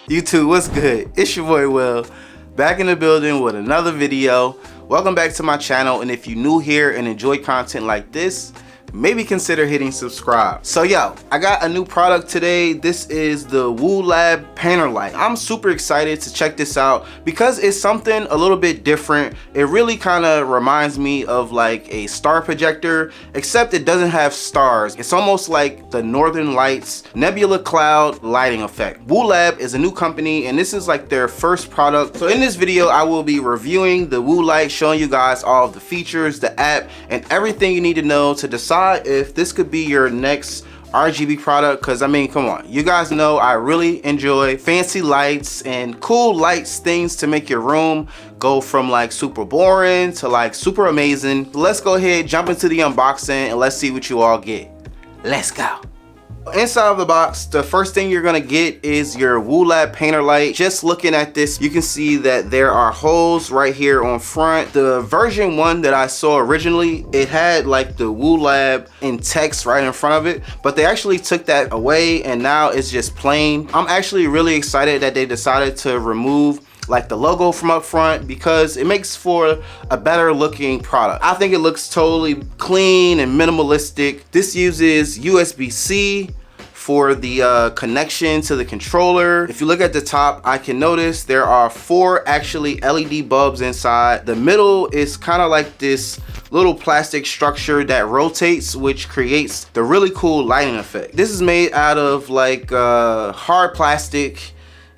YouTube, what's good? It's your boy Will, back in the building with another video. Welcome back to my channel, and if you're new here and enjoy content like this, maybe consider hitting subscribe. So yo, I got a new product today. This is the Woohlab Painter light. I'm super excited to check this out because it's something a little bit different. It really kind of reminds me of like a star projector, except it doesn't have stars. It's almost like the Northern Lights nebula cloud lighting effect. Woohlab is a new company, and this is like their first product. So in this video, I will be reviewing the Woo light, showing you guys all of the features, the app, and everything you need to know to decide if this could be your next RGB product. Because I mean, come on, you guys know I really enjoy fancy lights and cool lights, things to make your room go from like super boring to like super amazing. Let's go ahead, jump into the unboxing, and let's see what you all get. Let's go. Inside of the box, the first thing you're gonna get is your Woohlab Painter light. Just looking at this, you can see that there are holes right here on front. The version 1 that I saw originally, it had like the Woohlab in text right in front of it, but they actually took that away and now it's just plain. I'm actually really excited that they decided to remove like the logo from up front because it makes for a better looking product. I think it looks totally clean and minimalistic. This uses USB-C for the connection to the controller. If you look at the top, I can notice there are 4 actually LED bulbs inside. The middle is kind of like this little plastic structure that rotates, which creates the really cool lighting effect. This is made out of like hard plastic,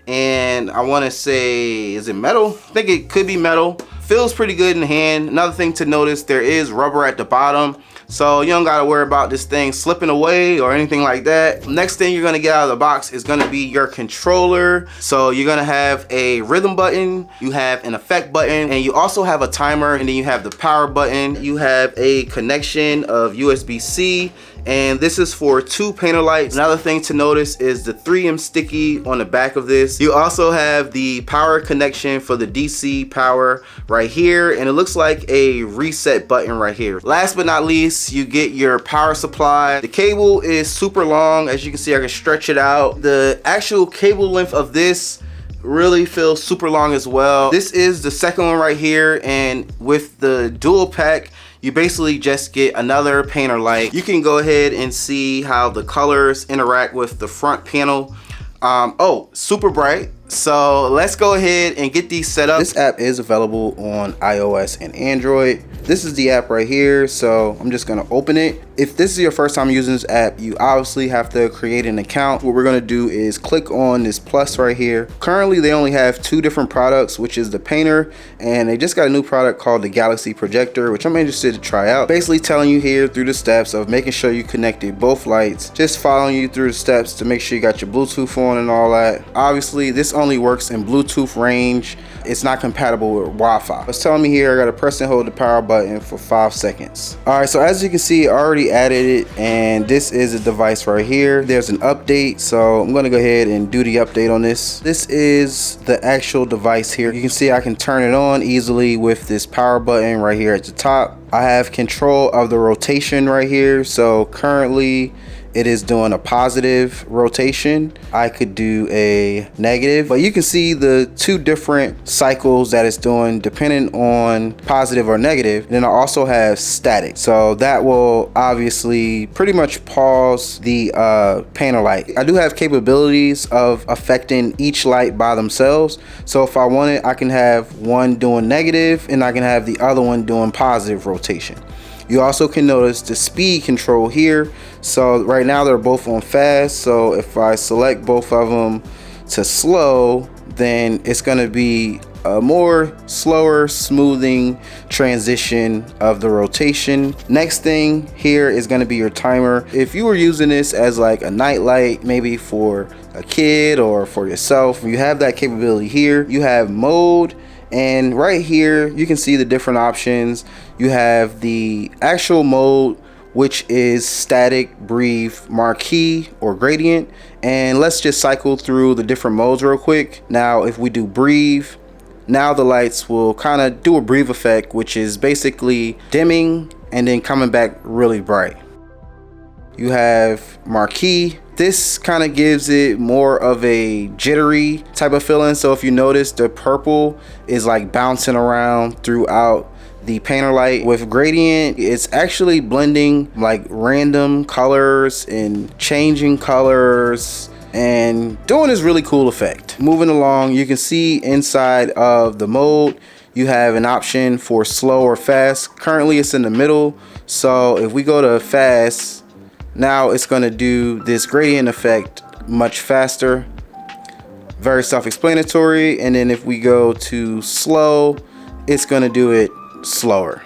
and I want to say, is it metal? I think it could be metal. Feels pretty good in the hand. Another thing to notice, there is rubber at the bottom, so you don't gotta worry about this thing slipping away or anything like that. Next thing you're gonna get out of the box is gonna be your controller. So you're gonna have a rhythm button, you have an effect button, and you also have a timer, and then you have the power button. You have a connection of USB-C, and this is for 2 painter lights. Another thing to notice is the 3M sticky on the back of this. You also have the power connection for the DC power right here, and it looks like a reset button right here. Last but not least, you get your power supply. The cable is super long. As you can see, I can stretch it out. The actual cable length of this really feels super long as well. This is the second one right here, and with the dual pack, you basically just get another painter light. You can go ahead and see how the colors interact with the front panel. Oh, super bright. So let's go ahead and get these set up. This app is available on iOS and Android. This is the app right here, so I'm just gonna open it. If this is your first time using this app, you obviously have to create an account. What we're gonna do is click on this plus right here. Currently, they only have 2 different products, which is the Painter, and they just got a new product called the Galaxy Projector, which I'm interested to try out. Basically telling you here through the steps of making sure you connected both lights, just following you through the steps to make sure you got your Bluetooth on and all that. Obviously, this only works in Bluetooth range. It's not compatible with Wi-Fi. It's telling me here I gotta press and hold the power button for 5 seconds. All right, so as you can see, I already added it, and this is a device right here. There's an update, so I'm gonna go ahead and do the update on this. This is the actual device here. You can see I can turn it on easily with this power button right here at the top. I have control of the rotation right here, so currently it is doing a positive rotation. I could do a negative, but you can see the 2 different cycles that it's doing depending on positive or negative. And then I also have static, so that will obviously pretty much pause the painter light. I do have capabilities of affecting each light by themselves, so if I want it, I can have one doing negative and I can have the other one doing positive rotation. You also can notice the speed control here. So right now they're both on fast. So if I select both of them to slow, then it's going to be a more slower smoothing transition of the rotation. Next thing here is going to be your timer. If you were using this as like a night light, maybe for a kid or for yourself, you have that capability here. You have mode, and right here you can see the different options. You have the actual mode, which is static, breathe, marquee, or gradient. And let's just cycle through the different modes real quick. Now if we do breathe, now the lights will kind of do a breathe effect, which is basically dimming and then coming back really bright. you have marquee. This kind of gives it more of a jittery type of feeling. So if you notice, the purple is like bouncing around throughout the painter light. With gradient, it's actually blending like random colors and changing colors and doing this really cool effect. Moving along, you can see inside of the mode you have an option for slow or fast. Currently it's in the middle, so if we go to fast, now it's going to do this gradient effect much faster. Very self-explanatory. And then if we go to slow, it's going to do it slower.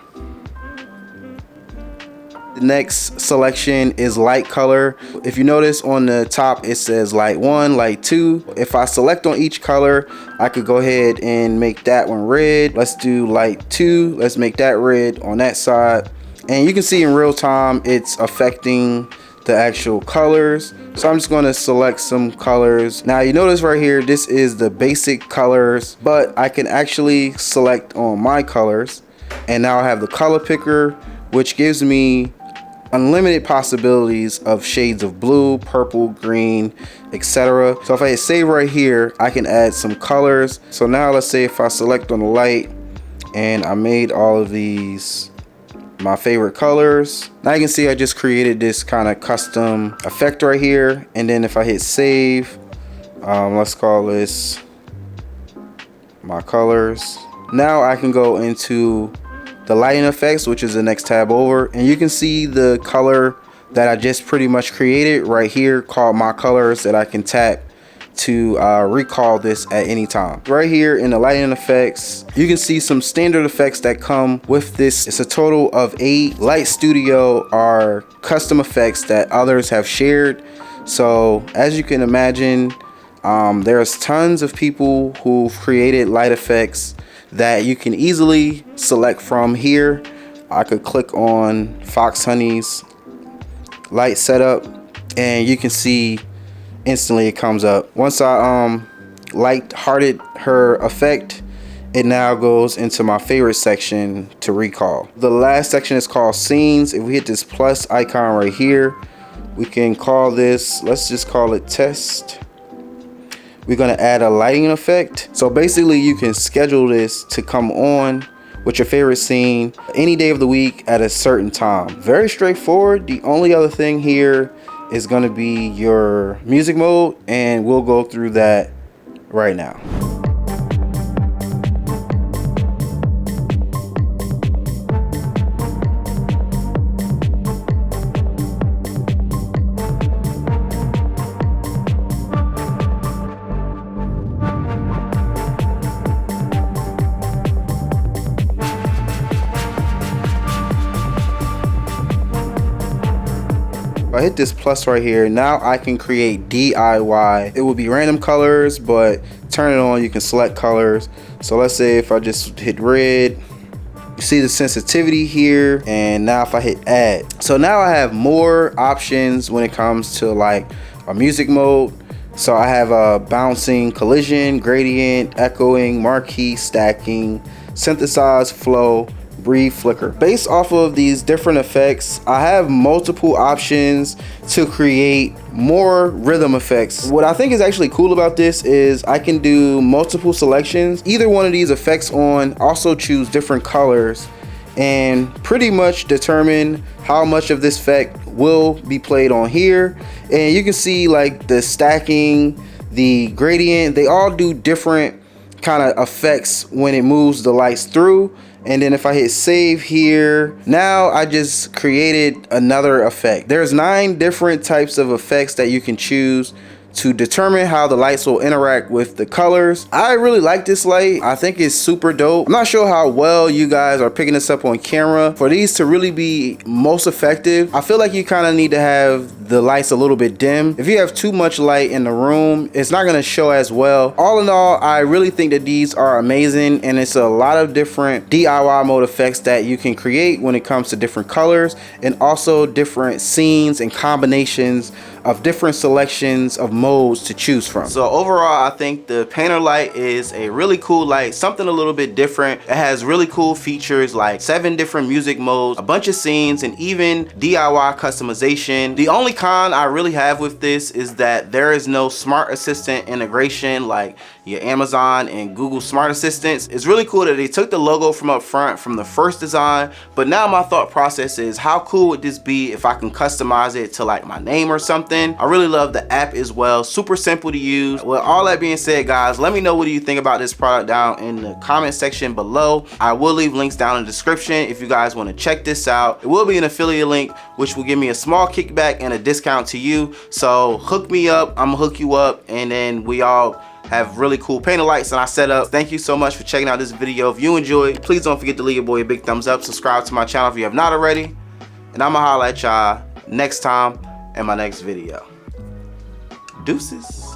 The next selection is light color. If you notice on the top it says light 1, light 2. If I select on each color, I could go ahead and make that one red. Let's do light 2. Let's make that red on that side. And you can see in real time it's affecting the actual colors. So I'm just going to select some colors. Now you notice right here, this is the basic colors, but I can actually select on my colors. And now I have the color picker, which gives me unlimited possibilities of shades of blue, purple, green, etc. So if I hit save right here, I can add some colors. So now let's say if I select on the light and I made all of these my favorite colors. Now you can see I just created this kind of custom effect right here. And then if I hit save, let's call this my colors. Now I can go into the lighting effects, which is the next tab over, and you can see the color that I just pretty much created right here called my colors that I can tap to recall this at any time. Right here in the lighting effects, you can see some standard effects that come with this. It's a total of 8. Light Studio are custom effects that others have shared. So as you can imagine, there's tons of people who've created light effects that you can easily select from here. I could click on Fox Honey's light setup and you can see instantly it comes up. Once I light-hearted her effect, it now goes into my favorite section to recall. The last section is called scenes. If we hit this plus icon right here, we can call this, let's just call it test. We're going to add a lighting effect. So basically you can schedule this to come on with your favorite scene any day of the week at a certain time. Very straightforward. The only other thing here is going to be your music mode, and we'll go through that right now. I hit this plus right here. Now I can create DIY. It will be random colors, but turn it on, you can select colors. So let's say if I just hit red, you see the sensitivity here. And now if I hit add, so now I have more options when it comes to like a music mode. So I have a bouncing, collision, gradient, echoing, marquee, stacking, synthesize, flow, breathe, flicker. Based off of these different effects, I have multiple options to create more rhythm effects. What I think is actually cool about this is I can do multiple selections, either one of these effects on, also choose different colors, and pretty much determine how much of this effect will be played on here. And you can see like the stacking, the gradient, they all do different kind of effects when it moves the lights through. And then if I hit save here, now I just created another effect. There's 9 different types of effects that you can choose to determine how the lights will interact with the colors. I really like this light. I think it's super dope. I'm not sure how well you guys are picking this up on camera. For these to really be most effective, I feel like you kind of need to have the lights a little bit dim. If you have too much light in the room, it's not going to show as well. All in all, I really think that these are amazing, and it's a lot of different DIY mode effects that you can create when it comes to different colors and also different scenes and combinations of different selections of modes to choose from. So overall, I think the Painter light is a really cool light, something a little bit different. It has really cool features like 7 different music modes, a bunch of scenes, and even DIY customization. The only con I really have with this is that there is no smart assistant integration like your Amazon and Google smart assistants. It's really cool that they took the logo from up front from the first design, but now my thought process is, how cool would this be if I can customize it to like my name or something? I really love the app as well, super simple to use. With all that being said, guys, let me know what do you think about this product down in the comment section below. I will leave links down in the description if you guys want to check this out. It will be an affiliate link, which will give me a small kickback and a discount to you. So hook me up, I'm gonna hook you up, and then we all have really cool Painter lights and I set up. Thank you so much for checking out this video. If you enjoyed, please don't forget to leave your boy a big thumbs up, subscribe to my channel if you have not already, and I'ma holla at y'all next time in my next video. Deuces.